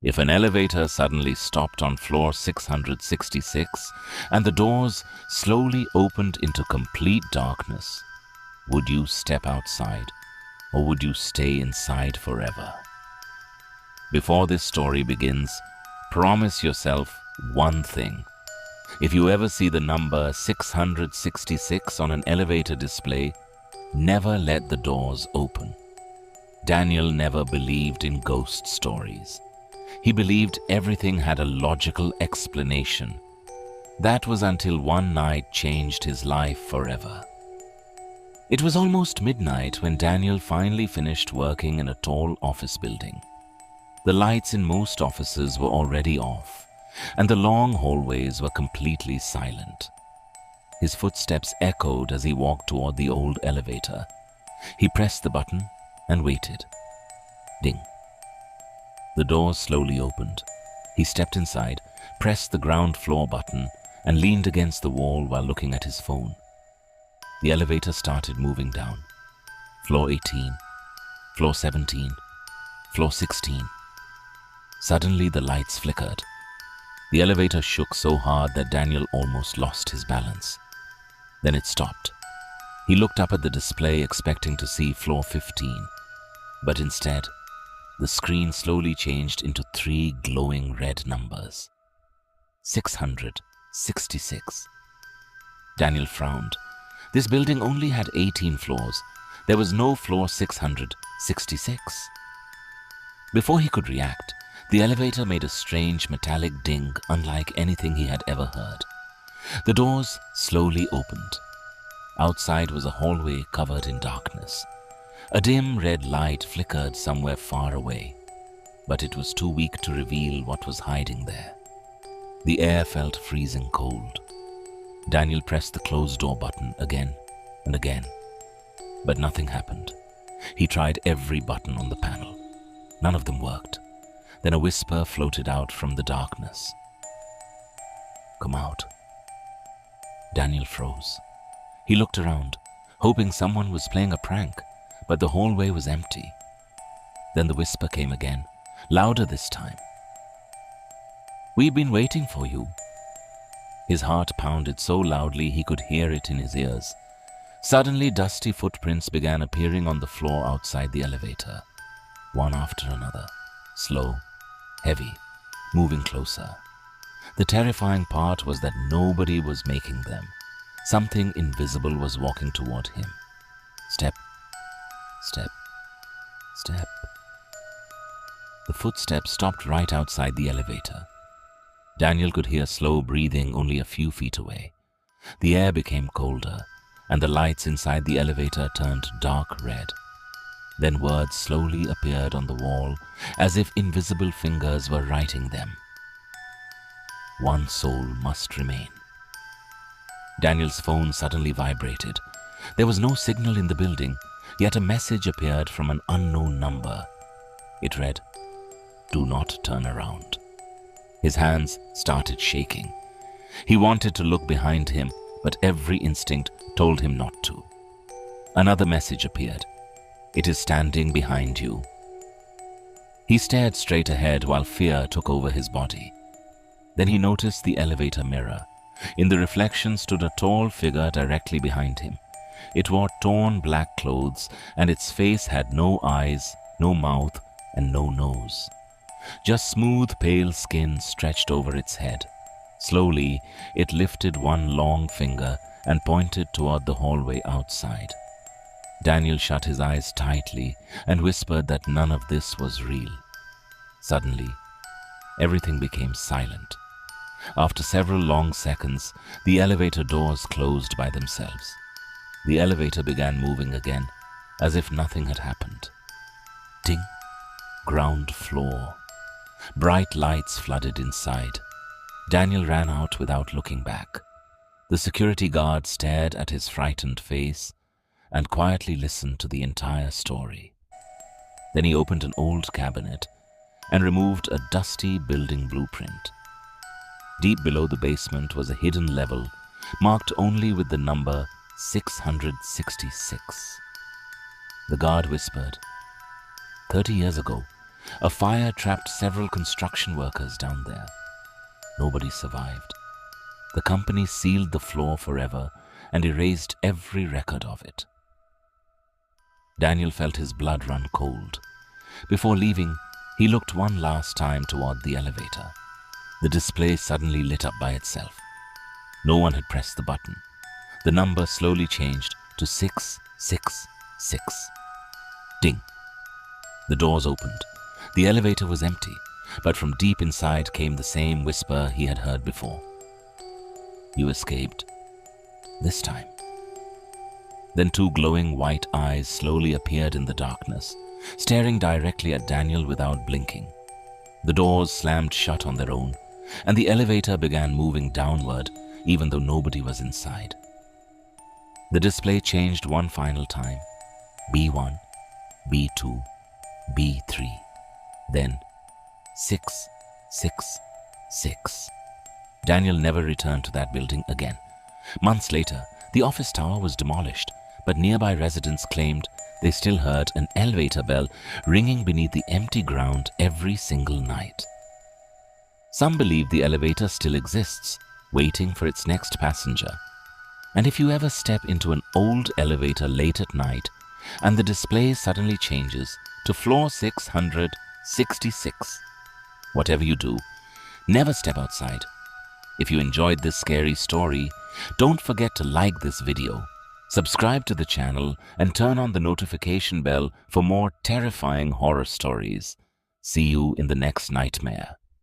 If an elevator suddenly stopped on floor 666 and the doors slowly opened into complete darkness, would you step outside or would you stay inside forever? Before this story begins, promise yourself one thing. If you ever see the number 666 on an elevator display, never let the doors open. Daniel never believed in ghost stories. He believed everything had a logical explanation. That was until one night changed his life forever. It was almost midnight when Daniel finally finished working in a tall office building. The lights in most offices were already off, and the long hallways were completely silent. His footsteps echoed as he walked toward the old elevator. He pressed the button and waited. Ding. The doors slowly opened. He stepped inside, pressed the ground floor button, and leaned against the wall while looking at his phone. The elevator started moving down. Floor 18, floor 17, floor 16. Suddenly the lights flickered. The elevator shook so hard that Daniel almost lost his balance. Then it stopped. He looked up at the display expecting to see floor 15, but instead, the screen slowly changed into 3 glowing red numbers. 666. Daniel frowned. This building only had 18 floors. There was no floor 666. Before he could react, the elevator made a strange metallic ding unlike anything he had ever heard. The doors slowly opened. Outside was a hallway covered in darkness. A dim red light flickered somewhere far away, but it was too weak to reveal what was hiding there. The air felt freezing cold. Daniel pressed the closed door button again and again, but nothing happened. He tried every button on the panel. None of them worked. Then a whisper floated out from the darkness. "Come out." Daniel froze. He looked around, hoping someone was playing a prank, but the hallway was empty. Then the whisper came again, louder this time. "We've been waiting for you." His heart pounded so loudly he could hear it in his ears. Suddenly, dusty footprints began appearing on the floor outside the elevator, one after another, slow, heavy, moving closer. The terrifying part was that nobody was making them. Something invisible was walking toward him. Step, step, step. The footsteps stopped right outside the elevator. Daniel could hear slow breathing only a few feet away. The air became colder, and the lights inside the elevator turned dark red. Then words slowly appeared on the wall, as if invisible fingers were writing them. "One soul must remain." Daniel's phone suddenly vibrated. There was no signal in the building, yet a message appeared from an unknown number. It read, "Do not turn around." His hands started shaking. He wanted to look behind him, but every instinct told him not to. Another message appeared. "It is standing behind you." He stared straight ahead while fear took over his body. Then he noticed the elevator mirror. In the reflection stood a tall figure directly behind him. It wore torn black clothes, and its face had no eyes, no mouth, and no nose. Just smooth, pale skin stretched over its head. Slowly, it lifted one long finger and pointed toward the hallway outside. Daniel shut his eyes tightly and whispered that none of this was real. Suddenly, everything became silent. After several long seconds, the elevator doors closed by themselves. The elevator began moving again, as if nothing had happened. Ding! Ground floor. Bright lights flooded inside. Daniel ran out without looking back. The security guard stared at his frightened face and quietly listened to the entire story. Then he opened an old cabinet and removed a dusty building blueprint. Deep below the basement was a hidden level, marked only with the number 666. The guard whispered, 30 years ago, A fire trapped several construction workers down there. Nobody survived. The company sealed the floor forever and erased every record of it. Daniel felt his blood run cold. Before leaving, he looked one last time toward the elevator. The display suddenly lit up by itself. No one had pressed the button. The number slowly changed to 666. Ding. The doors opened. The elevator was empty, but from deep inside came the same whisper he had heard before. You escaped. This time. Then two glowing white eyes slowly appeared in the darkness, staring directly at Daniel without blinking. The doors slammed shut on their own, and the elevator began moving downward, even though nobody was inside. The display changed one final time. B1, B2, B3, then 666. Daniel never returned to that building again. Months later, the office tower was demolished, but nearby residents claimed they still heard an elevator bell ringing beneath the empty ground every single night. Some believe the elevator still exists, waiting for its next passenger. And if you ever step into an old elevator late at night and the display suddenly changes to floor 666, whatever you do, never step outside. If you enjoyed this scary story, don't forget to like this video, subscribe to the channel, and turn on the notification bell for more terrifying horror stories. See you in the next nightmare.